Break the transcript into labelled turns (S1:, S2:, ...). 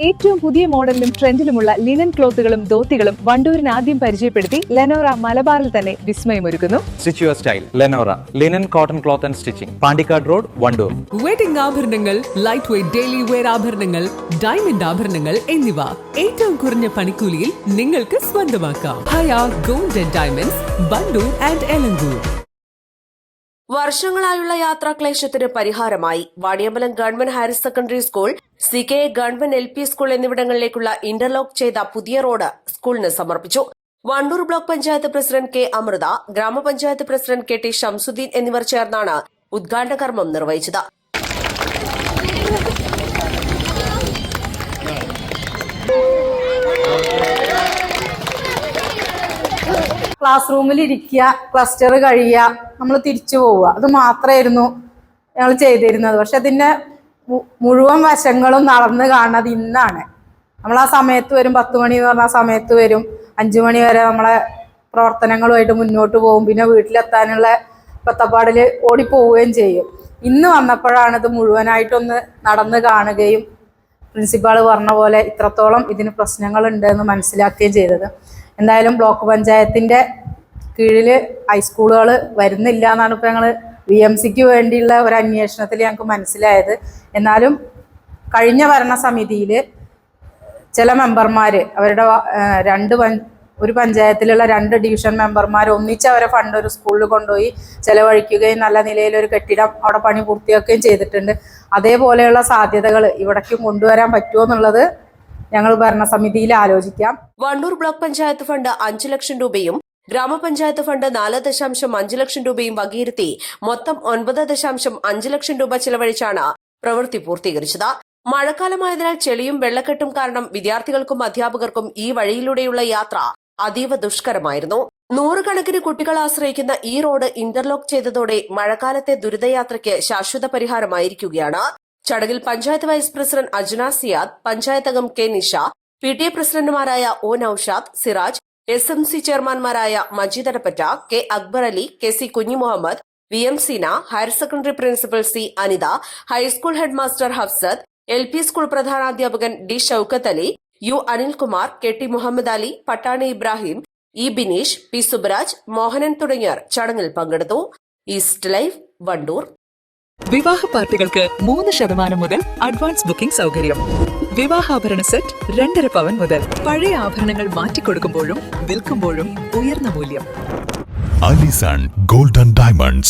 S1: ഏറ്റവും പുതിയ മോഡലിലും ട്രെൻഡിലുമുള്ള ലിനൻ ക്ലോത്തുകളും ധോത്തികളും വണ്ടൂരിന് ആദ്യം പരിചയപ്പെടുത്തി ലെനോറ മലബാറിൽ തന്നെ വിസ്മയമൊരുക്കുന്നു.
S2: Stitch your style Lenora linen cotton cloth and stitching, Pandikkad road, Wandoor.
S3: Wedding ആഭരണങ്ങൾ, ലൈറ്റ് വെയ്റ്റ് ഡെയിലി വെയർ ആഭരണങ്ങൾ, ഡയമണ്ട് ആഭരണങ്ങൾ എന്നിവ ഏറ്റവും കുറഞ്ഞ പണിക്കൂലിയിൽ നിങ്ങൾക്ക് സ്വന്തമാക്കാം. Haya gold and diamonds, Wandoor and Elankur.
S4: വർഷങ്ങളായുള്ള യാത്രാക്ലേശത്തിന് പരിഹാരമായി Vaniyambalam government higher secondary school, CK government LP school എന്നിവിടങ്ങളിലേക്കുള്ള ഇന്റർലോക്ക് ചെയ്ത പുതിയ റോഡ് സ്കൂളിന് സമർപ്പിച്ചു. Wandoor block panchayat president K Amritha, ഗ്രാമപഞ്ചായത്ത് പ്രസിഡന്റ് KT ഷംസുദ്ദീൻ എന്നിവർ ചേർന്നാണ് ഉദ്ഘാടന കർമ്മം നിർവഹിച്ചത്.
S5: ക്ലാസ് റൂമിൽ ഇരിക്കുക, ക്ലസ്റ്റർ കഴിയുക, നമ്മൾ തിരിച്ചു പോവുക, അത് മാത്രമായിരുന്നു ഞങ്ങൾ ചെയ്തിരുന്നത്. പക്ഷെ അതിൻ്റെ മുഴുവൻ വശങ്ങളും നടന്ന് കാണുന്നത് ഇന്നാണ്. നമ്മൾ ആ സമയത്ത് വരും, 10 മണി എന്ന് പറഞ്ഞ ആ സമയത്ത് വരും, 5 മണി വരെ നമ്മളെ പ്രവർത്തനങ്ങളുമായിട്ട് മുന്നോട്ട് പോകും. പിന്നെ വീട്ടിലെത്താനുള്ള പത്തപ്പാടിൽ ഓടിപ്പോവുകയും ചെയ്യും. ഇന്ന് വന്നപ്പോഴാണ് ഇത് മുഴുവനായിട്ടൊന്ന് നടന്ന് കാണുകയും പ്രിൻസിപ്പാൾ പറഞ്ഞ പോലെ ഇത്രത്തോളം ഇതിന് പ്രശ്നങ്ങളുണ്ട് എന്ന് മനസ്സിലാക്കുകയും ചെയ്തത്. എന്തായാലും ബ്ലോക്ക് പഞ്ചായത്തിൻ്റെ കീഴിൽ ഹൈസ്കൂളുകൾ വരുന്നില്ല എന്നാണ് ഇപ്പോൾ ഞങ്ങൾ VMCക്ക് വേണ്ടിയുള്ള ഒരു അന്വേഷണത്തിൽ ഞങ്ങൾക്ക് മനസ്സിലായത്. എന്നാലും കഴിഞ്ഞ ഭരണസമിതിയിൽ ചില മെമ്പർമാർ അവരുടെ ഒരു പഞ്ചായത്തിലുള്ള 2 ഡിവിഷൻ മെമ്പർമാർ ഒന്നിച്ച് അവരെ ഫണ്ട് ഒരു സ്കൂളിൽ കൊണ്ടുപോയി ചെലവഴിക്കുകയും നല്ല നിലയിലൊരു കെട്ടിടം അവിടെ പണി പൂർത്തിയാക്കുകയും ചെയ്തിട്ടുണ്ട്. അതേപോലെയുള്ള സാധ്യതകൾ ഇവിടേക്കും കൊണ്ടുവരാൻ പറ്റുമോ എന്നുള്ളത് ഞങ്ങൾ ഭരണസമിതിയിൽ ആലോചിക്കാം.
S4: വണ്ടൂർ ബ്ലോക്ക് പഞ്ചായത്ത് ഫണ്ട് 5 ലക്ഷം രൂപയും ഗ്രാമപഞ്ചായത്ത് ഫണ്ട് 4.5 ലക്ഷം രൂപയും വകയിരുത്തി മൊത്തം 9.5 ലക്ഷം രൂപ ചെലവഴിച്ചാണ് പ്രവൃത്തി പൂർത്തീകരിച്ചത്. മഴക്കാലമായതിനാൽ ചെളിയും വെള്ളക്കെട്ടും കാരണം വിദ്യാർത്ഥികൾക്കും അധ്യാപകർക്കും ഈ വഴിയിലൂടെയുള്ള യാത്ര അതീവ ദുഷ്കരമായിരുന്നു. 100 കണക്കിന് കുട്ടികൾ ആശ്രയിക്കുന്ന ഈ റോഡ് ഇന്റർലോക്ക് ചെയ്തതോടെ മഴക്കാലത്തെ ദുരിതയാത്രയ്ക്ക് ശാശ്വത പരിഹാരമായിരിക്കുകയാണ്. ചടങ്ങിൽ പഞ്ചായത്ത് വൈസ് പ്രസിഡന്റ് അജ്ന സിയാദ്, പഞ്ചായത്ത് അംഗം K നിഷ, PTA പ്രസിഡന്റുമാരായ O നൌഷാദ്, സിറാജ്, SMC ചെയർമാൻമാരായ Majeed Adappatta, K Akbar Ali, KC Kunhimuhammed, VM Seena, higher secondary principal C Anitha, high school head master Hafsath, LP school പ്രധാനാധ്യാപകൻ D Shoukath Ali, U Anilkumar, KT Muhammad Ali, Pattani Ibrahim, E Bineesh, P Subaraj, Mohanan തുടങ്ങിയവർ ചടങ്ങിൽ പങ്കെടുത്തു. East live, Wandoor.
S3: വിവാഹ പാർട്ടികൾക്ക് 3% മുതൽ അഡ്വാൻസ് ബുക്കിംഗ് സൗകര്യം. വിവാഹാഭരണ സെറ്റ് 2.5 പവൻ മുതൽ. പഴയ ആഭരണങ്ങൾ മാറ്റിക്കൊടുക്കുമ്പോഴും വിൽക്കുമ്പോഴും ഉയർന്ന മൂല്യം.
S6: Allison gold and diamonds,